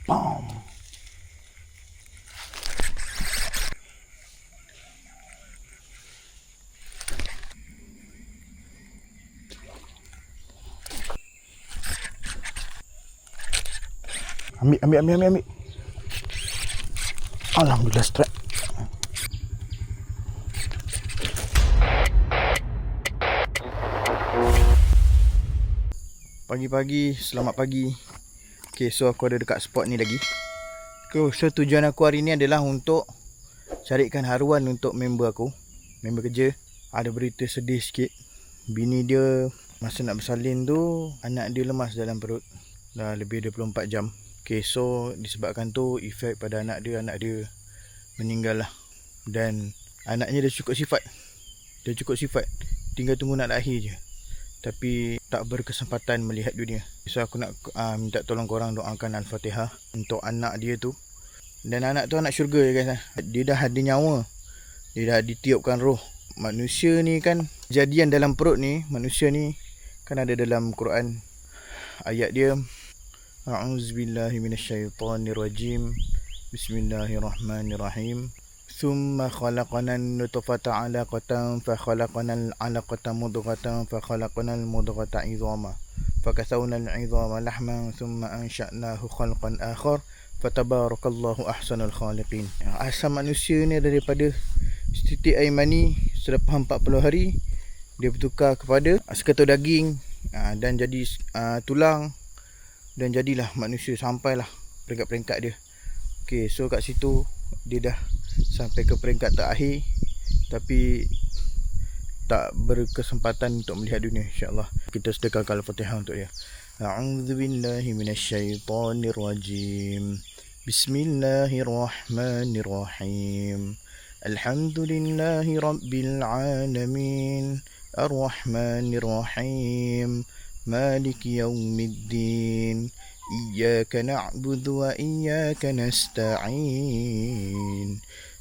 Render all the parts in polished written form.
Bam. Ambil. Alhamdulillah strike. Pagi-pagi, selamat pagi. Okay, so aku ada dekat spot ni lagi. So tujuan aku hari ni adalah untuk carikan haruan untuk member aku, member kerja. Ada berita sedih sikit. Bini dia masa nak bersalin tu, anak dia lemas dalam perut. Dah lebih 24 jam. Okay, so disebabkan tu efek pada anak dia meninggal lah. Dan anaknya dah cukup sifat. Tinggal tunggu nak lahir je. Tapi tak berkesempatan melihat dunia. So aku nak minta tolong korang doakan Al-Fatihah untuk anak dia tu. Dan anak tu anak syurga ya guys. Dia dah ada nyawa. Dia dah ditiupkan roh. Manusia ni kan, kejadian dalam perut ni, manusia ni kan ada dalam Quran. Ayat dia, A'udzubillahi minasyaitonirrajim. Bismillahirrahmanirrahim. Thumma khalaqana an-nutfata 'alaqatan fa khalaqana al-'alaqata mudghatan fa khalaqana al-mudghata 'idhama fa kasawna al-'idhama lahman thumma ansha'nahu khalqan akhar fatabarakallahu ahsanul khaliqin. Asal manusia ni daripada setitik air mani selepas 40 hari dia bertukar kepada seketul daging dan jadi tulang dan jadilah manusia sampailah peringkat-peringkat dia. Okey, so kat situ dia dah sampai ke peringkat terakhir tapi tak berkesempatan untuk melihat dunia. InsyaAllah kita sedekahkan Al-Fatihah untuk dia. A'udzubillahi minasyaitonirrajim. Bismillahirrahmanirrahim. Alhamdulillahi rabbil alamin. Ar-Rahmanir-Rahim. Maliki yaumiddin. Iyyaka na'budu wa iyyaka nasta'in.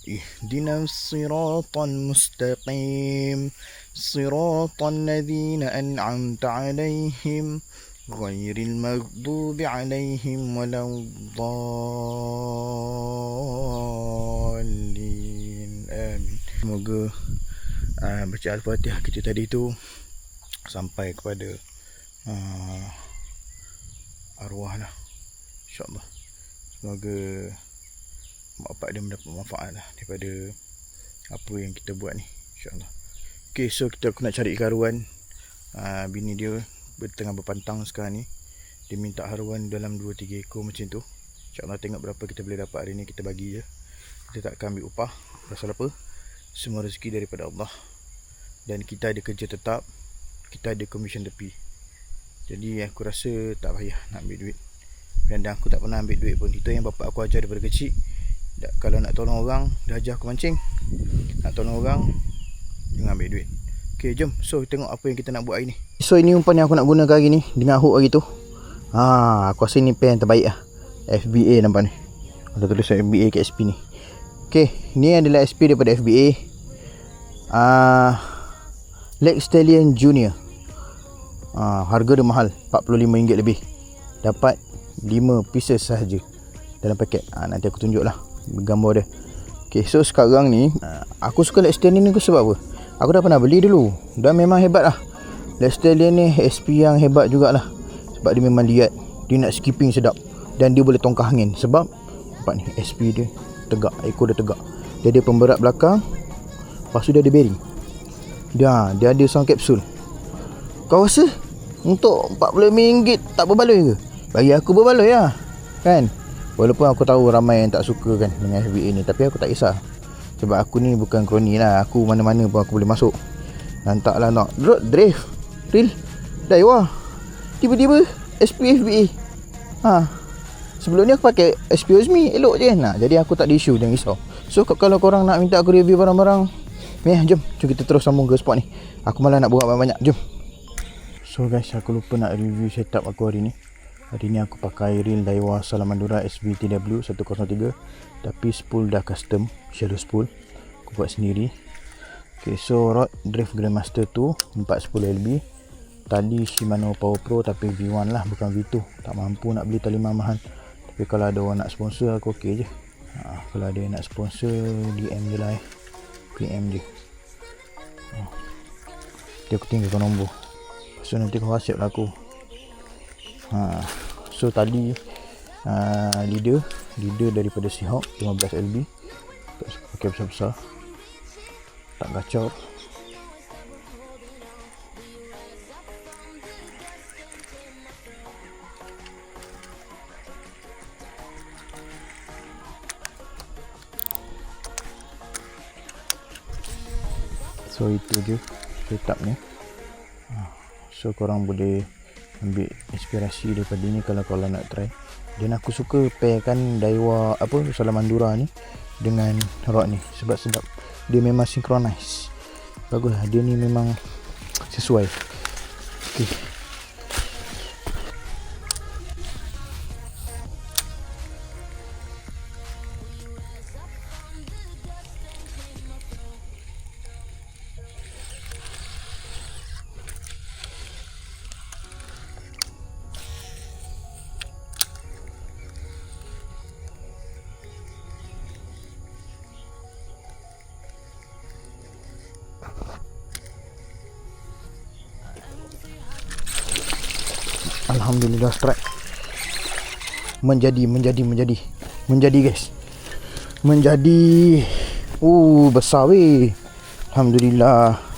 Ihdinas siratal mustaqim. Siratal ladzina an'amta 'alaihim ghairil maghdubi 'alaihim waladdallin. Amin. Semoga baca Al-Fatihah kita tadi tu sampai kepada arwah lah, InsyaAllah. Semoga mak bapak dia mendapat manfaat lah daripada apa yang kita buat ni, InsyaAllah. Okay, so aku nak cari haruan. Bini dia tengah berpantang sekarang ni. Dia minta haruan dalam 2-3 ekor macam tu. InsyaAllah tengok berapa kita boleh dapat hari ni, kita bagi je. Kita tak akan ambil upah. Pasal apa? Semua rezeki daripada Allah. Dan kita ada kerja tetap, kita ada komisen tepi. Jadi aku rasa tak payah nak ambil duit. Dan aku tak pernah ambil duit pun. Itu yang bapak aku ajar daripada kecil. Kalau nak tolong orang, dah ajar aku mancing. Nak tolong orang, jangan ambil duit. Okay, jom. So tengok apa yang kita nak buat hari ni. So ini umpan yang aku nak gunakan hari ni, dengan hook hari tu. Aku rasa ni pen yang terbaik lah. FBA nampak ni. Ada tulis FBA kat SP ni. Okay, ni adalah SP daripada FBA. Lake Stallion Junior. Harga dia mahal, RM45 lebih. Dapat 5 pieces sahaja dalam paket. Nanti aku tunjuk lah gambar dia. Okay, so sekarang ni aku suka Lake Stallion ni sebab apa? Aku dah pernah beli dulu, dan memang hebat lah. Lake Stallion ni SP yang hebat jugalah. Sebab dia memang liat, dia nak skipping sedap. Dan dia boleh tongkah angin. Sebab nampak ni, SP dia tegak, ekor dia tegak. Dia ada pemberat belakang. Lepas tu dia ada bearing. Dia ada sound capsule. Kau rasa untuk RM45 tak berbaloi ke? Bagi aku berbaloi lah, kan? Walaupun aku tahu ramai yang tak suka kan dengan FBA ni, tapi aku tak kisah. Sebab aku ni bukan kroni lah. Aku mana-mana pun aku boleh masuk. Nantak lah nak drift real Daiwa, tiba-tiba SP FBA. Sebelum ni aku pakai SP Ozmi, elok je. Jadi aku tak ada isu, jangan risau. So kalau korang nak minta aku review barang-barang, jom kita terus sambung ke spot ni. Aku malah nak buat banyak-banyak, jom. So guys, aku lupa nak review setup aku hari ni. Hari ni aku pakai reel Daiwa Salamandura SB-TW 103. Tapi spool dah custom, shallow spool. Aku buat sendiri. Okay, so rod Drift Grandmaster 2 410 LB. Tali Shimano Power Pro tapi V1 lah, bukan V2. Tak mampu nak beli tali mahal. Tapi Tapi kalau ada orang nak sponsor aku okey je. Kalau ada yang nak sponsor, DM je lah PM je. Nanti aku tinggalkan nombor. So nanti kau WhatsApp lah aku. So tali leader daripada Seahawk 15 LB. Pakai besar-besar, tak gacor. So itu je setupnya. So korang boleh ambil inspirasi daripada ni kalau korang nak try. Dan aku suka pairkan Daiwa Salamandura ni dengan rod ni sebab sedap. Dia memang synchronize. Bagus lah, dia ni memang sesuai. Okey. Alhamdulillah strike. Menjadi guys. Menjadi. Besar weh. Alhamdulillah.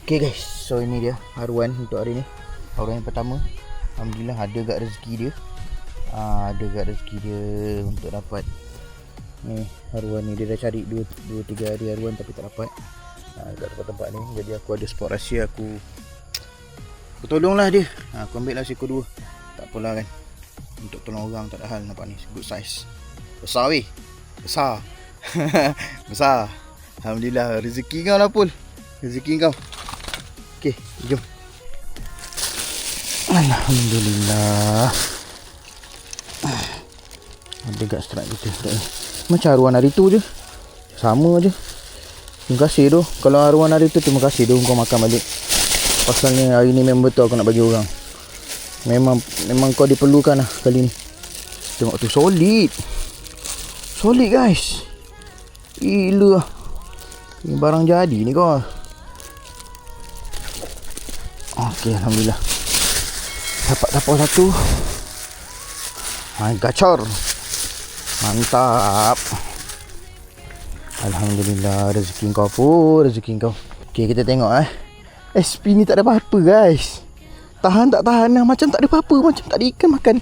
Okay guys, so ini dia haruan untuk hari ni. Haruan yang pertama, alhamdulillah ada gak rezeki dia. Ada gak rezeki dia untuk dapat ni haruan ni. Dia dah cari 2-3 hari haruan tapi tak dapat kat tempat-tempat ni. Jadi aku ada spot rahsia, aku tolonglah dia. Aku ambil lah seekor 2. Tak apalah kan, untuk tolong orang tak ada hal. Nampak ni good size. Besar weh. Besar. Besar. Alhamdulillah, rezeki kau lah Pul. Rezeki kau. Okay, jom. Alhamdulillah. Ada gak strike kita. Macam haruan hari tu je. Sama je. Terima kasih tu. Kalau haruan hari tu, terima kasih tu kau makan balik. Pasalnya hari ni memang betul aku nak bagi orang. Memang kau diperlukan lah kali ni. Tengok tu, solid. Solid guys. Gila. Ini barang jadi ni kau. Okey, alhamdulillah. Dapat satu. Gacor. Mantap. Alhamdulillah, rezeki kau pun, rezeki kau. Okey, kita tengok SP ni tak ada apa-apa guys. Tahan tak tahan lah, macam tak ada apa-apa, macam tak ada ikan makan.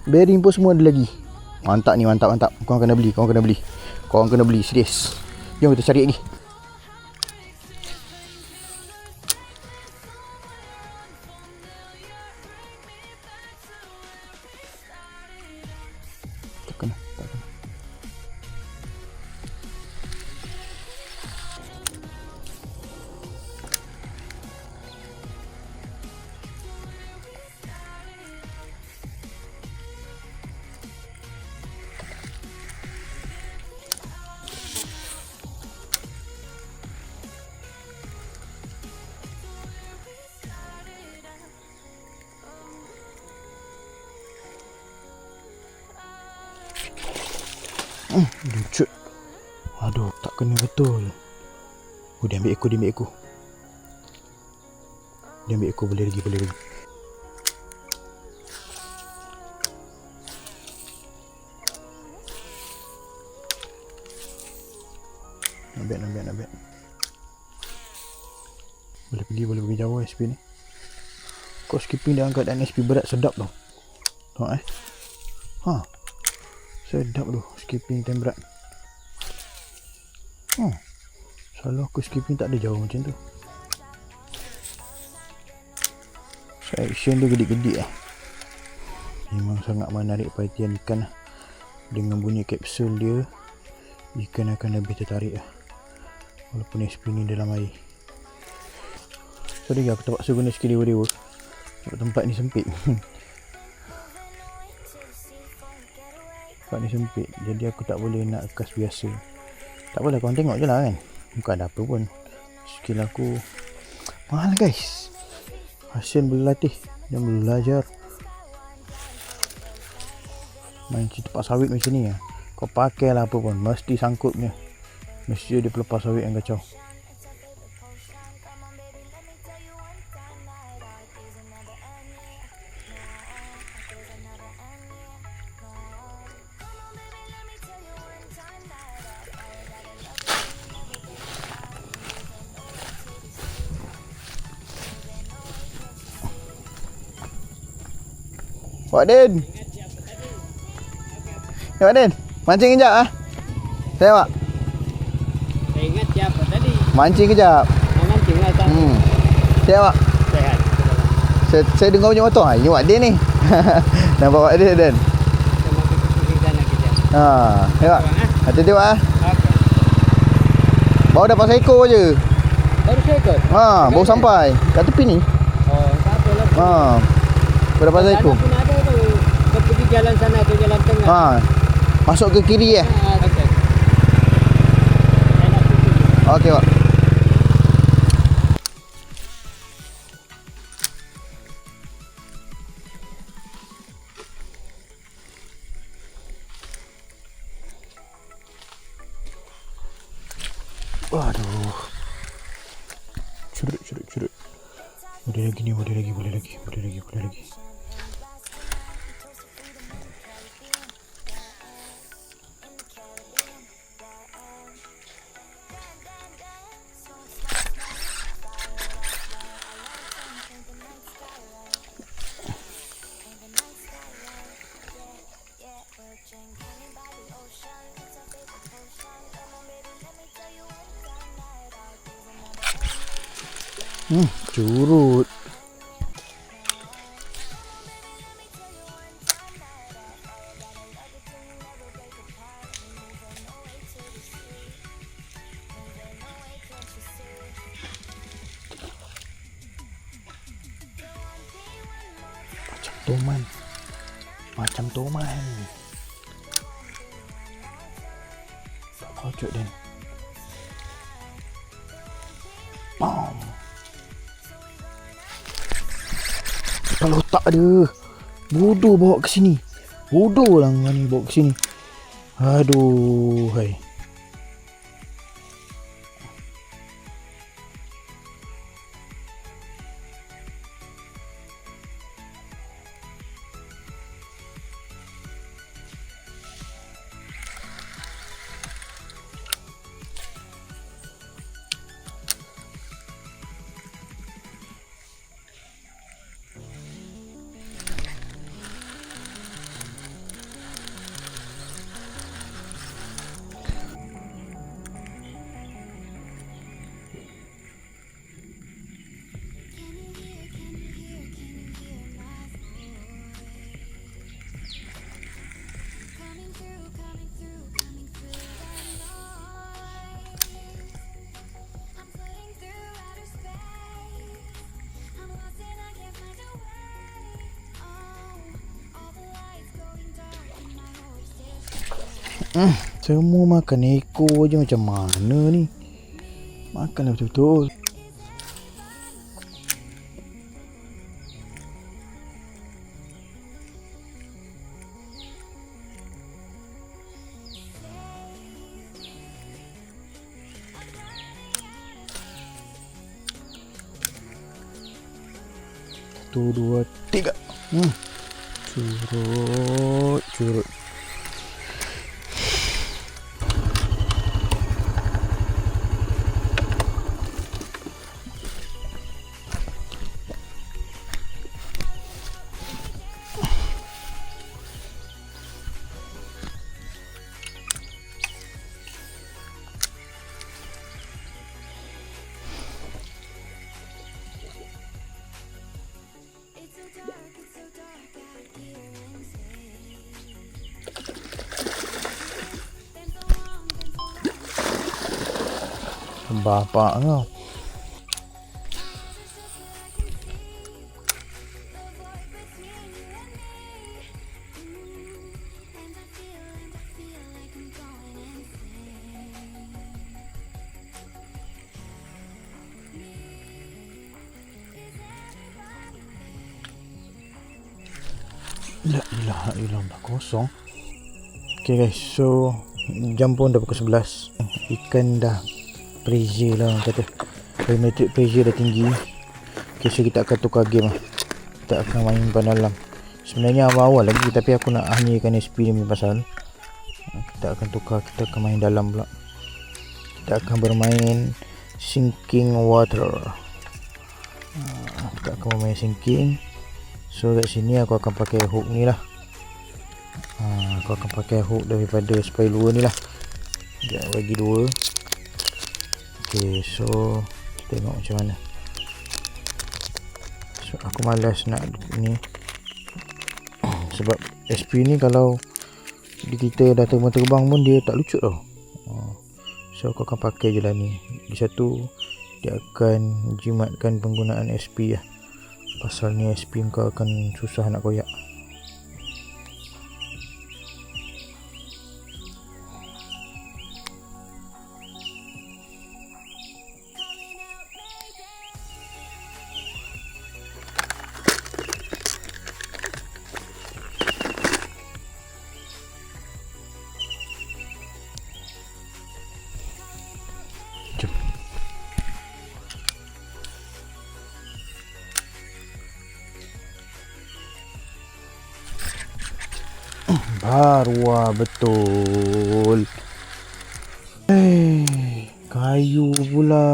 Bearing pun semua ada lagi. Mantap ni, mantap. Korang kena beli, serius. Jom kita cari lagi. Tak kena. Lucut. Aduh, tak kena betul. Dia ambil ekor. Dia ambil ekor, boleh lagi. Not bad. Boleh pergi jauh SP ni. Kau skipping dia angkat dan SP berat sedap tau. Tengok sedap tu skipping time berat. Selalu aku skipping tak ada jauh macam tu. So action dia gede-gede lah. Memang sangat menarik perhatian ikan lah. Dengan bunyi kapsul dia, ikan akan lebih tertarik lah. Walaupun SP ni dalam air. Sorry aku terpaksa guna skill dewa-dewa sebab tempat ni sempit. Tempat ni sempit, jadi aku tak boleh nak cast biasa. Tak apalah, korang tengok je lah kan. Bukan ada apa pun. Skill aku mahal guys. Hasil berlatih dan belajar main tempat sawit macam ni lah. Kau pakai lah apa pun, mesti sangkut punya. Mesti ada pelepas sawit yang kacau. Wak Din. Ya Wak Din, mancing kejap ah. Saya Wak. Saya ingat siapa tadi? Mancing kejap. Mancing lah tak? Saya Wak. Sehat. Saya dengar punya motor. Ini Wak Din ni. Nampak Wak Din Dan. Kita mau pergi sana kejap. Ya Wak. Hati-hati Wak ah. Okey. Baru dapat seekor je. Baru seekor? Baru sampai kat tepi ni. Oh, tak apalah. Baru dapat seekor. Sana pun ada tu. Kau pergi jalan sana tu, jalan tengah. Masuk ke kiri Okey. Saya nak pergi. Okey Wak. Waduh. Curut. Boleh lagi ni, boleh lagi. Curut. Macam toman. Tak pocok dia. Bam. Kalau tak ada, bodoh bawa ke sini. Bodoh lah ni bawa ke sini. Aduh, hai. Semua makan ekor je, macam mana ni? Makanlah betul-betul. Satu, dua, tiga. Curut. Bapak kau. La ilaha illallah, kosong. Okay guys, so jam pun dah pukul 11. Ikan dah pressure lah orang kata. Barometric pressure dah tinggi. Okay, so kita akan tukar game lah. Kita akan main dalam. Sebenarnya awal-awal lagi, tapi aku nak hanyakan SP ni pasal kita akan tukar, kita akan main dalam pula. Kita akan bermain sinking water. Kita akan bermain sinking. So kat sini aku akan pakai hook ni lah. Aku akan pakai hook daripada spray lure ni lah. Sekejap bagi 2. Okay, so tengok macam mana. So aku malas nak ni sebab SP ni kalau kita dah terbang pun dia tak lucut tau. So aku akan pakai je lah ni. Di satu dia akan jimatkan penggunaan SP lah. Pasal ni SP kau akan susah nak koyak. Barwa betul. Kayu pula.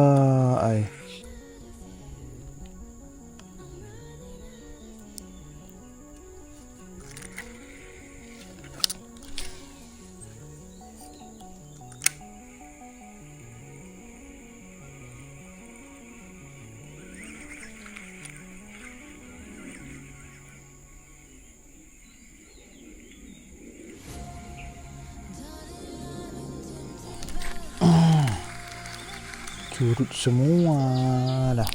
Curut semua dah.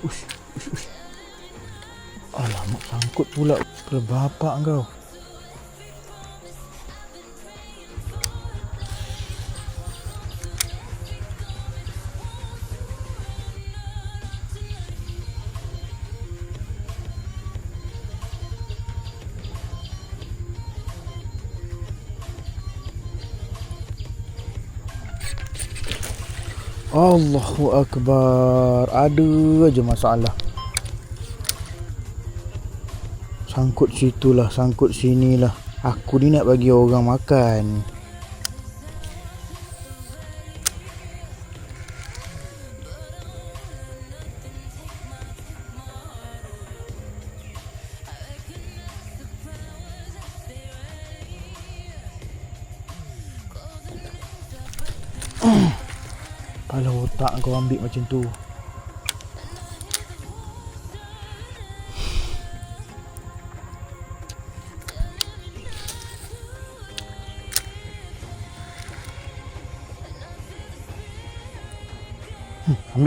Ush. Alamak, sangkut pula bapak kau. Allahu Akbar. Ada aja masalah. Sangkut situlah, sangkut sinilah. Aku ni nak bagi orang makan. Kalau otak kau ambil macam tu.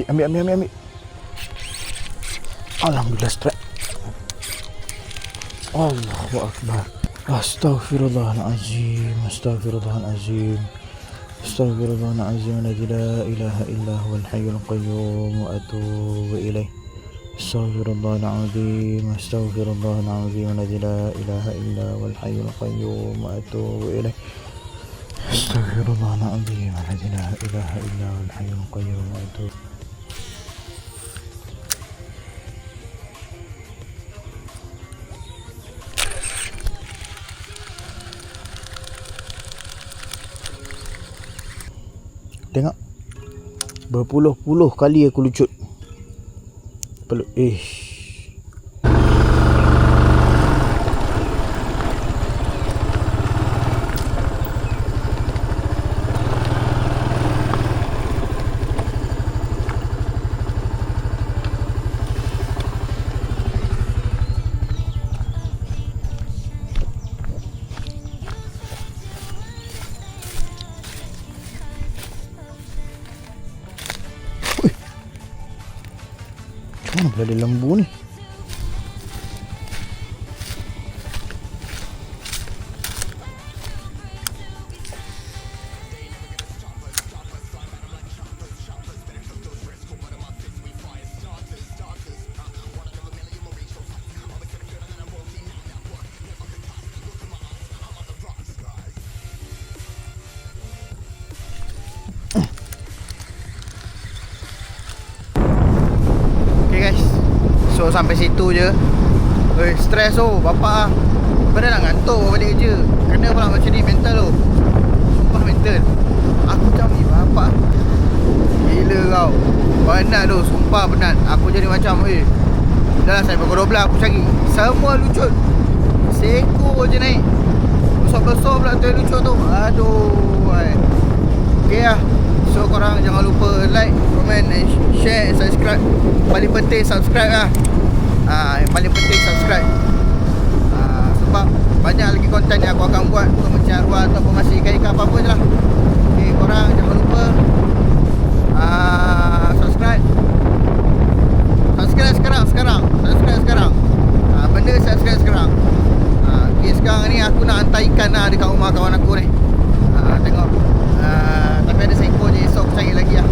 Ambil. Alhamdulillah strike. Allahu Akbar. Astaghfirullahalazim. Astaghfirullahalazim. Astaghfirullahalazim. La ilaha illa huwal hayyul qayyum wa atubu ilaih. Astaghfirullahalazim. Astaghfirullahalazim. La ilaha illa huwal hayyul qayyum wa atubu ilaih. Astaghfirullahalazim. La ilaha illa huwal hayyul qayyum wa atubu. Tengok. Berpuluh-puluh kali aku lucut. Peluk. Mana pula ada lembu ni? So sampai situ je. Stres tu bapak. Pada nak ngantuk balik kerja. Kena pula macam ni mental tu. Sumpah mental. Aku macam ni bapak. Gila kau. Penat tu. Sumpah penat. Aku jadi macam dah lah saya pukul 12 aku cari. Semua lucut. Seekor je naik. Besar-besar pula tu lucut tu. Aduh. Okay lah. So korang jangan lupa like, comment, and share, and subscribe. Paling penting subscribe lah. Yang paling penting subscribe. Sebab banyak lagi konten yang aku akan buat untuk mencari arwah ataupun masih ikan-ikan apa-apa je lah. Okay, korang jangan lupa subscribe. Subscribe sekarang. Subscribe sekarang. Benda subscribe sekarang. Okay, sekarang ni aku nak hantar ikan lah dekat rumah kawan aku ni. Tengok. Tapi ada seekor je. Esok aku cari lagi lah.